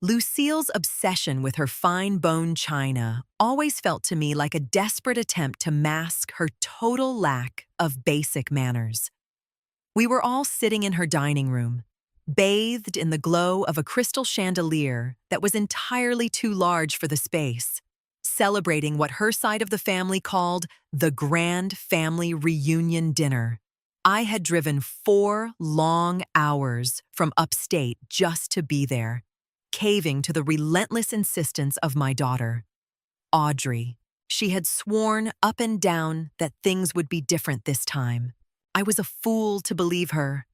Lucille's obsession with her fine bone china always felt to me like a desperate attempt to mask her total lack of basic manners. We were all sitting in her dining room, bathed in the glow of a crystal chandelier that was entirely too large for the space, celebrating what her side of the family called the grand family reunion dinner. I had driven 4 long hours from upstate just to be there, caving to the relentless insistence of my daughter, Audrey. She had sworn up and down that things would be different this time. I was a fool to believe her.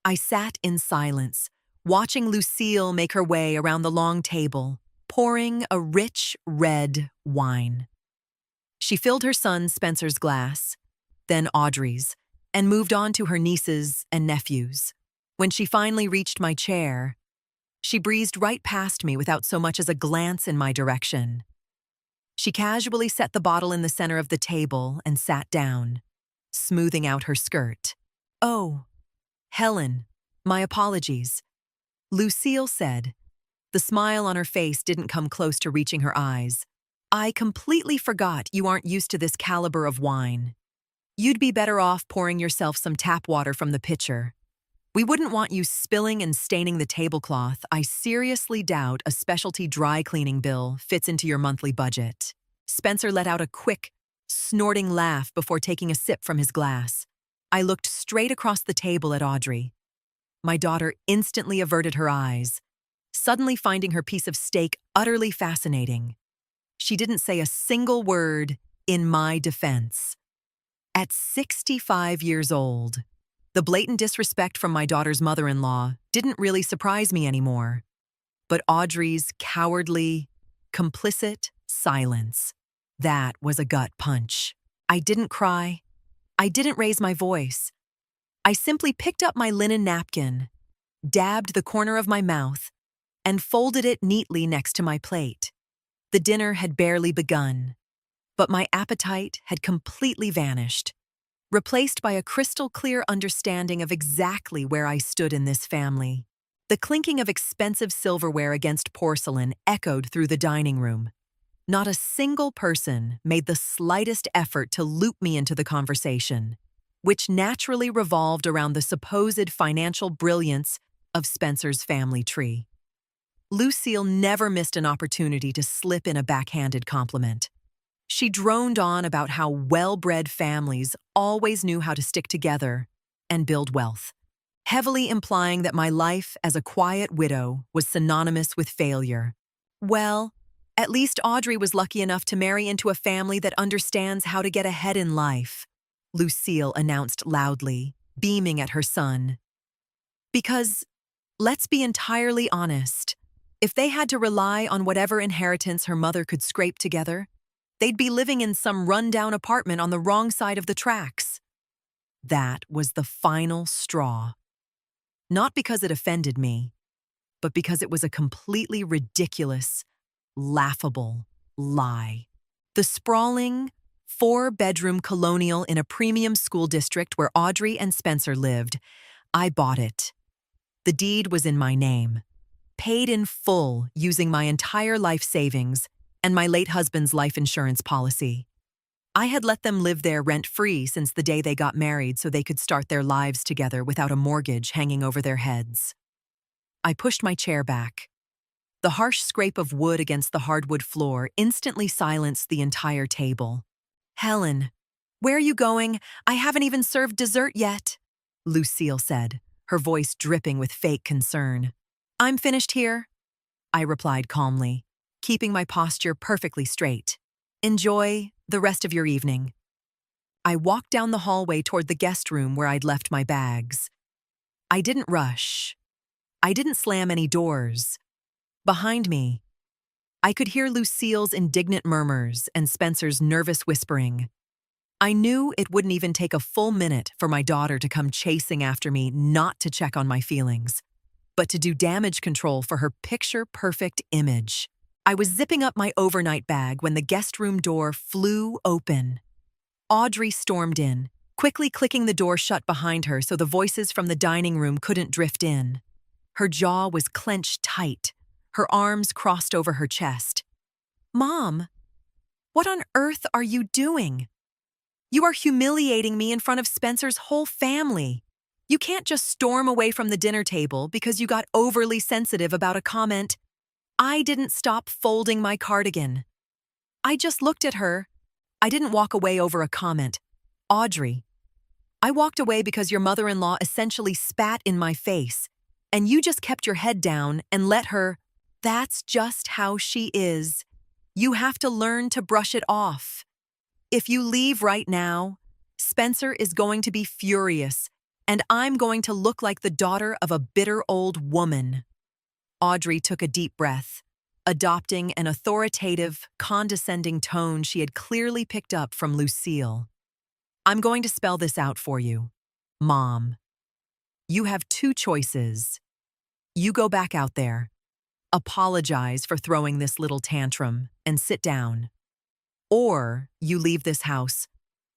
I sat in silence, watching Lucille make her way around the long table, pouring a rich red wine. She filled her son Spencer's glass, then Audrey's, and moved on to her nieces and nephews. When she finally reached my chair, she breezed right past me without so much as a glance in my direction. She casually set the bottle in the center of the table and sat down, smoothing out her skirt. "Oh, Helen, my apologies," Lucille said. The smile on her face didn't come close to reaching her eyes. "I completely forgot you aren't used to this caliber of wine. You'd be better off pouring yourself some tap water from the pitcher. We wouldn't want you spilling and staining the tablecloth. I seriously doubt a specialty dry cleaning bill fits into your monthly budget." Spencer let out a quick, snorting laugh before taking a sip from his glass. I looked straight across the table at Audrey. My daughter instantly averted her eyes, suddenly finding her piece of steak utterly fascinating. She didn't say a single word in my defense. At 65 years old, the blatant disrespect from my daughter's mother-in-law didn't really surprise me anymore. But Audrey's cowardly, complicit silence, that was a gut punch. I didn't cry. I didn't raise my voice. I simply picked up my linen napkin, dabbed the corner of my mouth, and folded it neatly next to my plate. The dinner had barely begun, but my appetite had completely vanished, replaced by a crystal-clear understanding of exactly where I stood in this family. The clinking of expensive silverware against porcelain echoed through the dining room. Not a single person made the slightest effort to loop me into the conversation, which naturally revolved around the supposed financial brilliance of Spencer's family tree. Lucille never missed an opportunity to slip in a backhanded compliment. She droned on about how well-bred families always knew how to stick together and build wealth, heavily implying that my life as a quiet widow was synonymous with failure. Well, at least Audrey was lucky enough to marry into a family that understands how to get ahead in life, Lucille announced loudly, beaming at her son. Because, let's be entirely honest, if they had to rely on whatever inheritance her mother could scrape together, they'd be living in some run-down apartment on the wrong side of the tracks. That was the final straw. Not because it offended me, but because it was a completely ridiculous, laughable lie. The sprawling, 4-bedroom colonial in a premium school district where Audrey and Spencer lived, I bought it. The deed was in my name, paid in full using my entire life savings and my late husband's life insurance policy. I had let them live there rent-free since the day they got married so they could start their lives together without a mortgage hanging over their heads. I pushed my chair back. The harsh scrape of wood against the hardwood floor instantly silenced the entire table. "Helen, where are you going? I haven't even served dessert yet," Lucille said, her voice dripping with fake concern. "I'm finished here," I replied calmly, keeping my posture perfectly straight. "Enjoy the rest of your evening." I walked down the hallway toward the guest room where I'd left my bags. I didn't rush. I didn't slam any doors. Behind me, I could hear Lucille's indignant murmurs and Spencer's nervous whispering. I knew it wouldn't even take a full minute for my daughter to come chasing after me, not to check on my feelings, but to do damage control for her picture-perfect image. I was zipping up my overnight bag when the guest room door flew open. Audrey stormed in, quickly clicking the door shut behind her so the voices from the dining room couldn't drift in. Her jaw was clenched tight, her arms crossed over her chest. "Mom, what on earth are you doing? You are humiliating me in front of Spencer's whole family. You can't just storm away from the dinner table because you got overly sensitive about a comment." I didn't stop folding my cardigan. I just looked at her. I didn't walk away over a comment. "Audrey, I walked away because your mother-in-law essentially spat in my face, and you just kept your head down and let her. That's just how she is. You have to learn to brush it off. If you leave right now, Spencer is going to be furious, and I'm going to look like the daughter of a bitter old woman." Audrey took a deep breath, adopting an authoritative, condescending tone she had clearly picked up from Lucille. "I'm going to spell this out for you. Mom, you have two choices. You go back out there, apologize for throwing this little tantrum, and sit down. Or you leave this house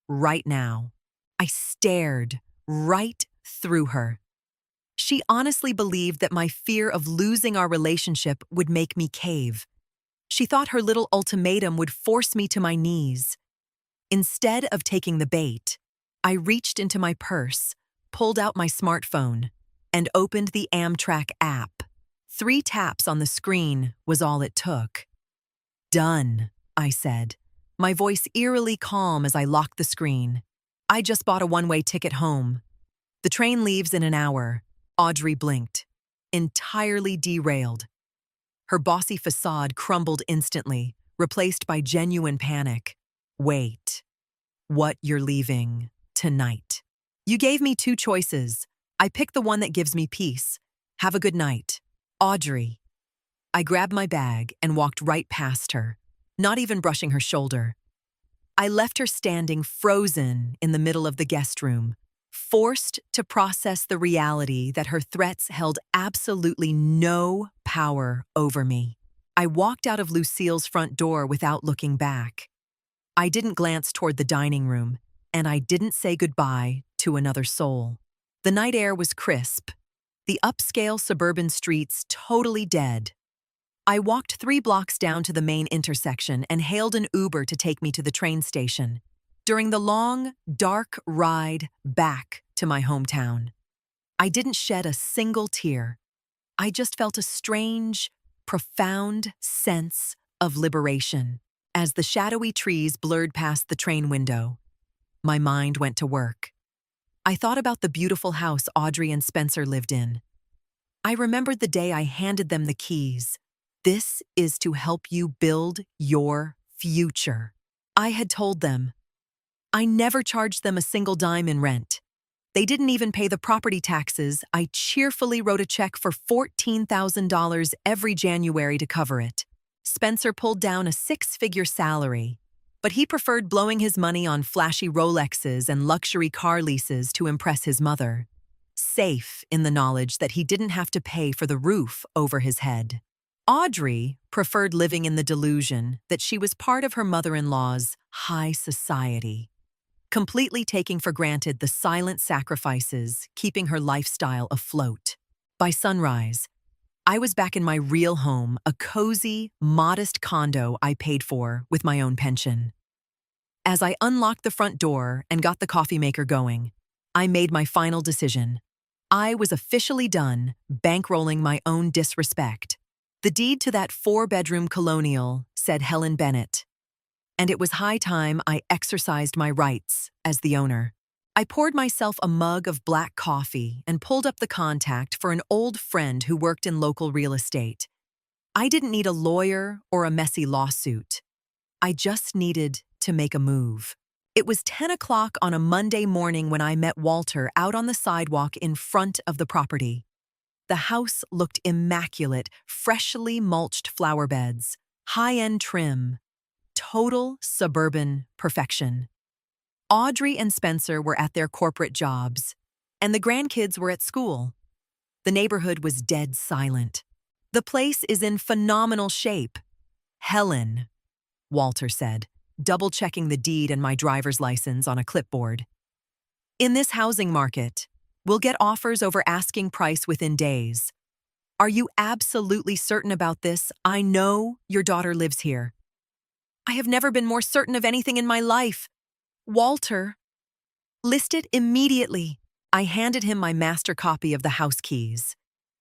right now." I stared right through her. She honestly believed that my fear of losing our relationship would make me cave. She thought her little ultimatum would force me to my knees. Instead of taking the bait, I reached into my purse, pulled out my smartphone, and opened the Amtrak app. 3 taps on the screen was all it took. "Done," I said, my voice eerily calm as I locked the screen. "I just bought a one-way ticket home. The train leaves in an hour." Audrey blinked, entirely derailed. Her bossy facade crumbled instantly, replaced by genuine panic. "Wait. What, you're leaving tonight? You gave me 2 choices. I picked the one that gives me peace. Have a good night." "Audrey." I grabbed my bag and walked right past her, not even brushing her shoulder. I left her standing frozen in the middle of the guest room, forced to process the reality that her threats held absolutely no power over me. I walked out of Lucille's front door without looking back. I didn't glance toward the dining room, and I didn't say goodbye to another soul. The night air was crisp, the upscale suburban streets totally dead. I walked 3 blocks down to the main intersection and hailed an Uber to take me to the train station. During the long, dark ride back to my hometown, I didn't shed a single tear. I just felt a strange, profound sense of liberation. As the shadowy trees blurred past the train window, my mind went to work. I thought about the beautiful house Audrey and Spencer lived in. I remembered the day I handed them the keys. "This is to help you build your future," I had told them. I never charged them a single dime in rent. They didn't even pay the property taxes. I cheerfully wrote a check for $14,000 every January to cover it. Spencer pulled down a 6-figure salary, but he preferred blowing his money on flashy Rolexes and luxury car leases to impress his mother, safe in the knowledge that he didn't have to pay for the roof over his head. Audrey preferred living in the delusion that she was part of her mother-in-law's high society, completely taking for granted the silent sacrifices keeping her lifestyle afloat. By sunrise, I was back in my real home, a cozy, modest condo I paid for with my own pension. As I unlocked the front door and got the coffee maker going, I made my final decision. I was officially done bankrolling my own disrespect. The deed to that 4-bedroom colonial said Helen Bennett, and it was high time I exercised my rights as the owner. I poured myself a mug of black coffee and pulled up the contact for an old friend who worked in local real estate. I didn't need a lawyer or a messy lawsuit. I just needed to make a move. It was 10 o'clock on a Monday morning when I met Walter out on the sidewalk in front of the property. The house looked immaculate, freshly mulched flower beds, high-end trim, total suburban perfection. Audrey and Spencer were at their corporate jobs, and the grandkids were at school. The neighborhood was dead silent. "The place is in phenomenal shape." "Helen," Walter said, double-checking the deed and my driver's license on a clipboard. "In this housing market, we'll get offers over asking price within days. Are you absolutely certain about this? I know your daughter lives here. I have never been more certain of anything in my life. Walter, list it immediately. I handed him my master copy of the house keys.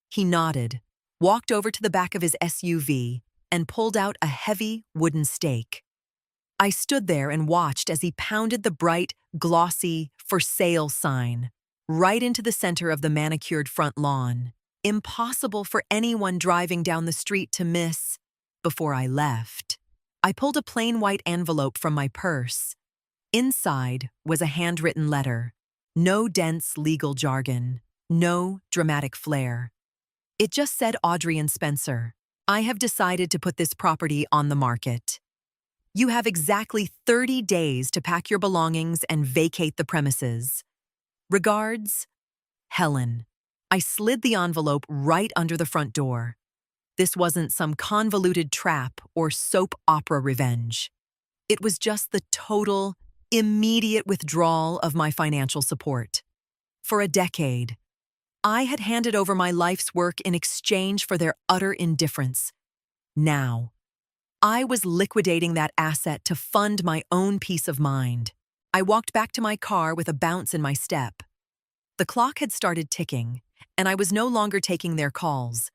He nodded, walked over to the back of his SUV, and pulled out a heavy wooden stake. I stood there and watched as he pounded the bright, glossy, for sale sign right into the center of the manicured front lawn. Impossible for anyone driving down the street to miss. Before I left, I pulled a plain white envelope from my purse. Inside was a handwritten letter. No dense legal jargon, no dramatic flair. It just said, Audrey and Spencer, I have decided to put this property on the market. You have exactly 30 days to pack your belongings and vacate the premises. Regards, Helen. I slid the envelope right under the front door. This wasn't some convoluted trap or soap opera revenge. It was just the total, immediate withdrawal of my financial support. For a decade, I had handed over my life's work in exchange for their utter indifference. Now, I was liquidating that asset to fund my own peace of mind. I walked back to my car with a bounce in my step. The clock had started ticking, and I was no longer taking their calls.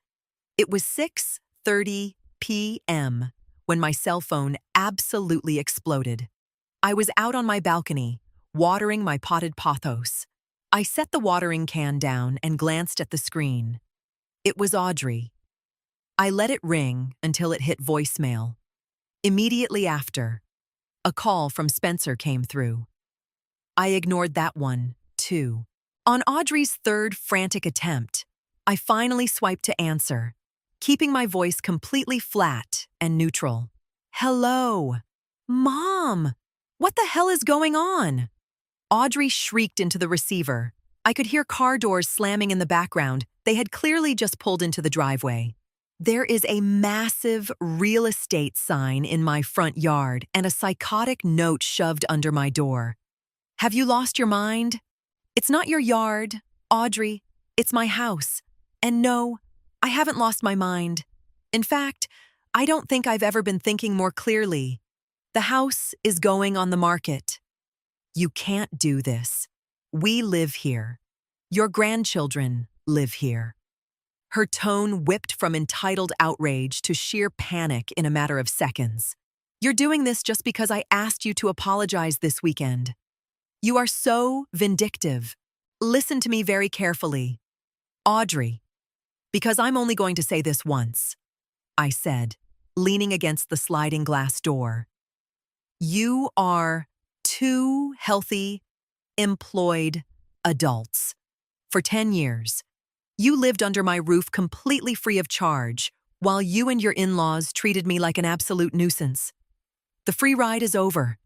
It was 6:30 p.m. when my cell phone absolutely exploded. I was out on my balcony, watering my potted pothos. I set the watering can down and glanced at the screen. It was Audrey. I let it ring until it hit voicemail. Immediately after, a call from Spencer came through. I ignored that one, too. On Audrey's third frantic attempt, I finally swiped to answer, keeping my voice completely flat and neutral. Hello. Mom! What the hell is going on? Audrey shrieked into the receiver. I could hear car doors slamming in the background. They had clearly just pulled into the driveway. There is a massive real estate sign in my front yard and a psychotic note shoved under my door. Have you lost your mind? It's not your yard, Audrey. It's my house. And no, I haven't lost my mind. In fact, I don't think I've ever been thinking more clearly. The house is going on the market. You can't do this. We live here. Your grandchildren live here. Her tone whipped from entitled outrage to sheer panic in a matter of seconds. You're doing this just because I asked you to apologize this weekend. You are so vindictive. Listen to me very carefully. Audrey, because I'm only going to say this once, I said, leaning against the sliding glass door. You are 2 healthy, employed adults. For 10 years, you lived under my roof completely free of charge, while you and your in-laws treated me like an absolute nuisance. The free ride is over.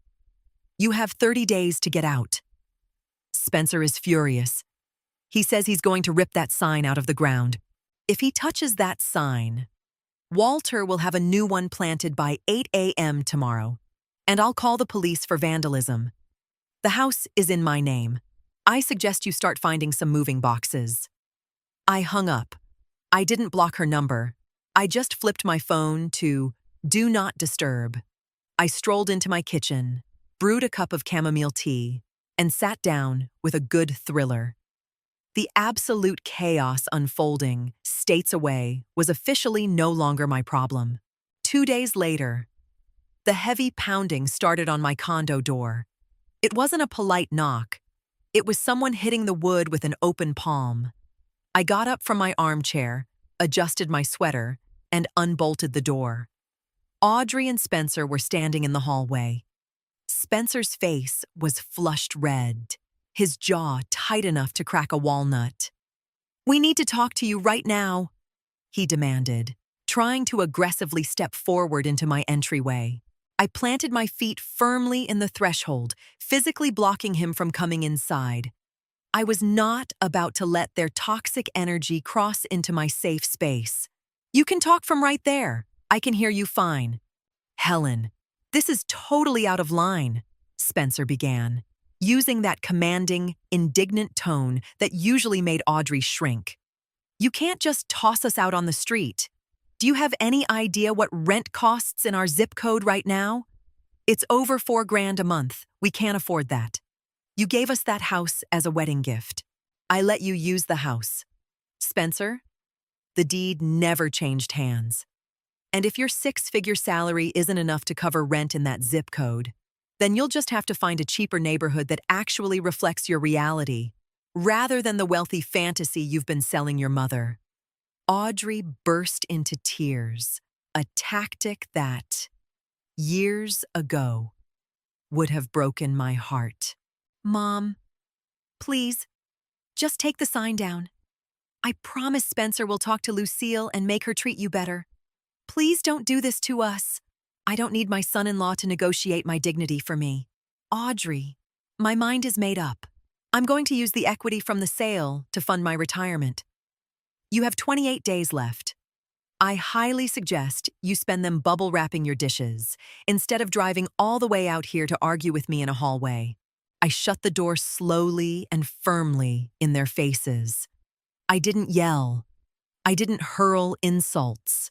You have 30 days to get out. Spencer is furious. He says he's going to rip that sign out of the ground. If he touches that sign, Walter will have a new one planted by 8 a.m. tomorrow, and I'll call the police for vandalism. The house is in my name. I suggest you start finding some moving boxes. I hung up. I didn't block her number. I just flipped my phone to Do Not Disturb. I strolled into my kitchen, brewed a cup of chamomile tea, and sat down with a good thriller. The absolute chaos unfolding, states away, was officially no longer my problem. 2 days later, the heavy pounding started on my condo door. It wasn't a polite knock. It was someone hitting the wood with an open palm. I got up from my armchair, adjusted my sweater, and unbolted the door. Audrey and Spencer were standing in the hallway. Spencer's face was flushed red, his jaw tight enough to crack a walnut. "We need to talk to you right now," he demanded, trying to aggressively step forward into my entryway. I planted my feet firmly in the threshold, physically blocking him from coming inside. I was not about to let their toxic energy cross into my safe space. "You can talk from right there. I can hear you fine." "Helen, this is totally out of line," Spencer began, using that commanding, indignant tone that usually made Audrey shrink. You can't just toss us out on the street. Do you have any idea what rent costs in our zip code right now? It's over $4,000 a month. We can't afford that. You gave us that house as a wedding gift. I let you use the house. Spencer, the deed never changed hands. And if your six-figure salary isn't enough to cover rent in that zip code, then you'll just have to find a cheaper neighborhood that actually reflects your reality, rather than the wealthy fantasy you've been selling your mother. Audrey burst into tears, a tactic that, years ago, would have broken my heart. Mom, please, just take the sign down. I promise Spencer will talk to Lucille and make her treat you better. Please don't do this to us. I don't need my son-in-law to negotiate my dignity for me. Audrey, my mind is made up. I'm going to use the equity from the sale to fund my retirement. You have 28 days left. I highly suggest you spend them bubble wrapping your dishes, instead of driving all the way out here to argue with me in a hallway. I shut the door slowly and firmly in their faces. I didn't yell. I didn't hurl insults.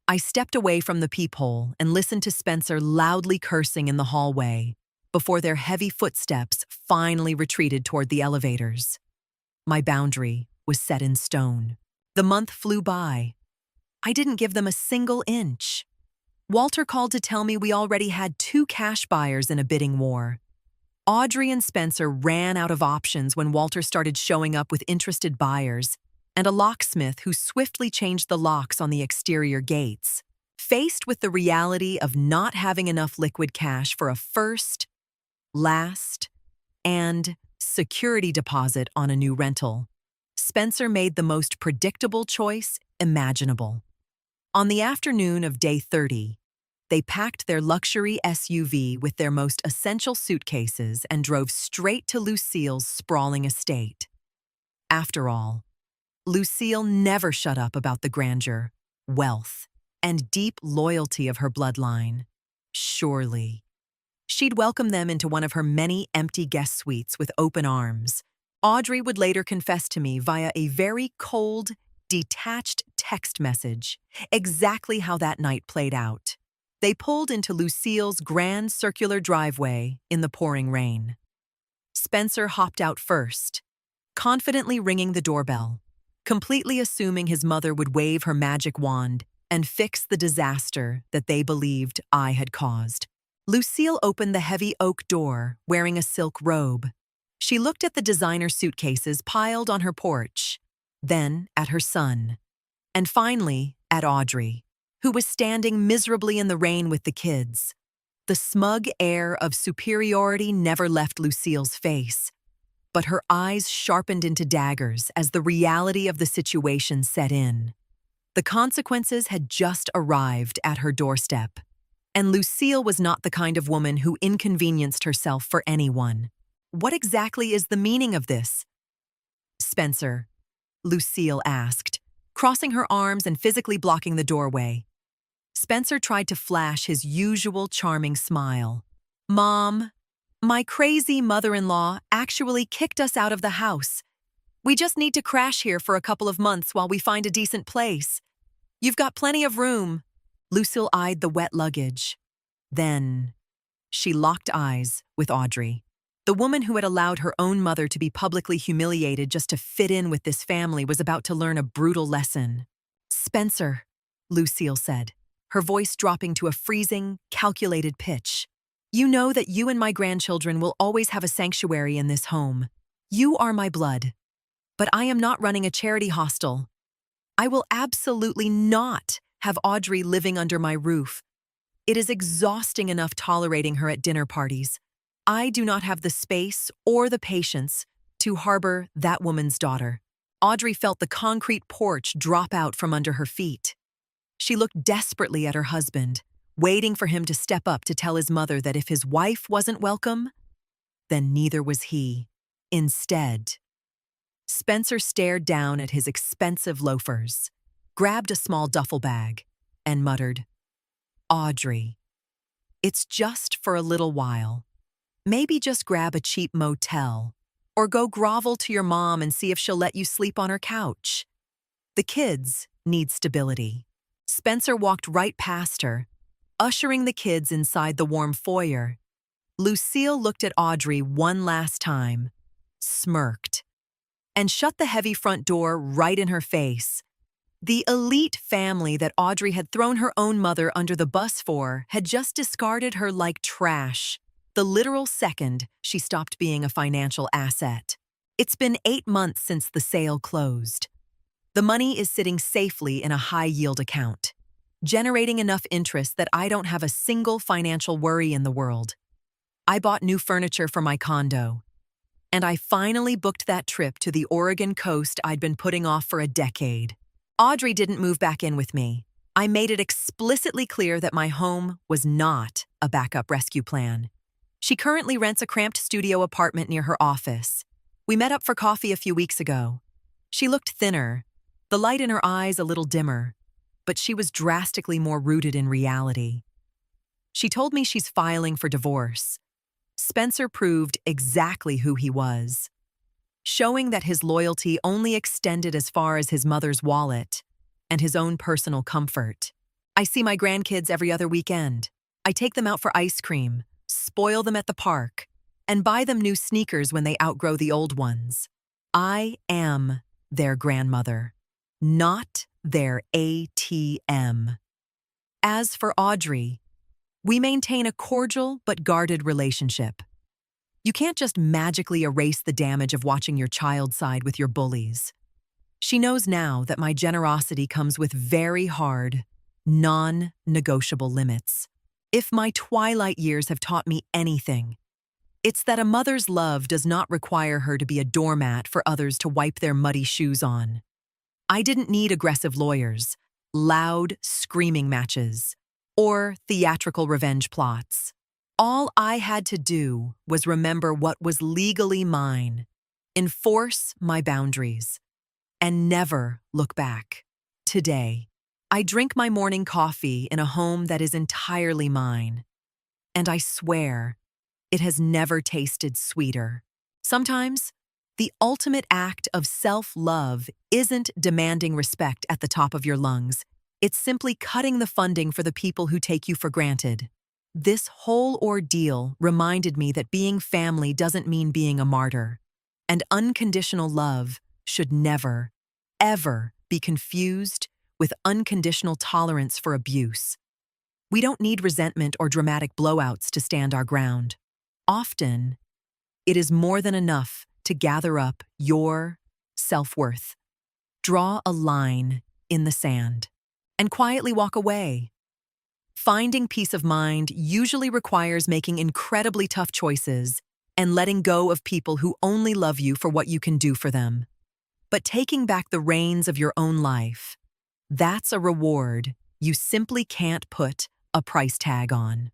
I stepped away from the peephole and listened to Spencer loudly cursing in the hallway before their heavy footsteps finally retreated toward the elevators. My boundary was set in stone. The month flew by. I didn't give them a single inch. Walter called to tell me we already had 2 cash buyers in a bidding war. Audrey and Spencer ran out of options when Walter started showing up with interested buyers and a locksmith who swiftly changed the locks on the exterior gates. Faced with the reality of not having enough liquid cash for a first, last, and security deposit on a new rental, Spencer made the most predictable choice imaginable. On the afternoon of day 30, they packed their luxury SUV with their most essential suitcases and drove straight to Lucille's sprawling estate. After all, Lucille never shut up about the grandeur, wealth, and deep loyalty of her bloodline. Surely, she'd welcome them into one of her many empty guest suites with open arms. Audrey would later confess to me via a very cold, detached text message exactly how that night played out. They pulled into Lucille's grand circular driveway in the pouring rain. Spencer hopped out first, confidently ringing the doorbell, completely assuming his mother would wave her magic wand and fix the disaster that they believed I had caused. Lucille opened the heavy oak door, wearing a silk robe. She looked at the designer suitcases piled on her porch, then at her son, and finally at Audrey, who was standing miserably in the rain with the kids. The smug air of superiority never left Lucille's face, but her eyes sharpened into daggers as the reality of the situation set in. The consequences had just arrived at her doorstep, and Lucille was not the kind of woman who inconvenienced herself for anyone. What exactly is the meaning of this? Spencer, Lucille asked, crossing her arms and physically blocking the doorway. Spencer tried to flash his usual charming smile. Mom, my crazy mother-in-law actually kicked us out of the house. We just need to crash here for a couple of months while we find a decent place. You've got plenty of room. Lucille eyed the wet luggage. Then, she locked eyes with Audrey. The woman who had allowed her own mother to be publicly humiliated just to fit in with this family was about to learn a brutal lesson. Spencer, Lucille said, her voice dropping to a freezing, calculated pitch. You know that you and my grandchildren will always have a sanctuary in this home. You are my blood. But I am not running a charity hostel. I will absolutely not have Audrey living under my roof. It is exhausting enough tolerating her at dinner parties. I do not have the space or the patience to harbor that woman's daughter. Audrey felt the concrete porch drop out from under her feet. She looked desperately at her husband, waiting for him to step up to tell his mother that if his wife wasn't welcome, then neither was he. Instead, Spencer stared down at his expensive loafers, grabbed a small duffel bag, and muttered, Audrey, it's just for a little while. Maybe just grab a cheap motel, or go grovel to your mom and see if she'll let you sleep on her couch. The kids need stability. Spencer walked right past her, ushering the kids inside the warm foyer. Lucille looked at Audrey one last time, smirked, and shut the heavy front door right in her face. The elite family that Audrey had thrown her own mother under the bus for had just discarded her like trash, the literal second she stopped being a financial asset. It's been 8 months since the sale closed. The money is sitting safely in a high-yield account, generating enough interest that I don't have a single financial worry in the world. I bought new furniture for my condo, and I finally booked that trip to the Oregon coast I'd been putting off for a decade. Audrey didn't move back in with me. I made it explicitly clear that my home was not a backup rescue plan. She currently rents a cramped studio apartment near her office. We met up for coffee a few weeks ago. She looked thinner, the light in her eyes a little dimmer, but she was drastically more rooted in reality. She told me she's filing for divorce. Spencer proved exactly who he was, showing that his loyalty only extended as far as his mother's wallet and his own personal comfort. I see my grandkids every other weekend. I take them out for ice cream, spoil them at the park, and buy them new sneakers when they outgrow the old ones. I am their grandmother, not their ATM. As for Audrey, we maintain a cordial but guarded relationship. You can't just magically erase the damage of watching your child side with your bullies. She knows now that my generosity comes with very hard, non-negotiable limits. If my twilight years have taught me anything, it's that a mother's love does not require her to be a doormat for others to wipe their muddy shoes on. I didn't need aggressive lawyers, loud, screaming matches, or theatrical revenge plots. All I had to do was remember what was legally mine, enforce my boundaries, and never look back. Today, I drink my morning coffee in a home that is entirely mine, and I swear it has never tasted sweeter. Sometimes, the ultimate act of self-love isn't demanding respect at the top of your lungs. It's simply cutting the funding for the people who take you for granted. This whole ordeal reminded me that being family doesn't mean being a martyr, and unconditional love should never, ever be confused with unconditional tolerance for abuse. We don't need resentment or dramatic blowouts to stand our ground. Often, it is more than enough to gather up your self-worth, draw a line in the sand, and quietly walk away. Finding peace of mind usually requires making incredibly tough choices and letting go of people who only love you for what you can do for them. But taking back the reins of your own life, that's a reward you simply can't put a price tag on.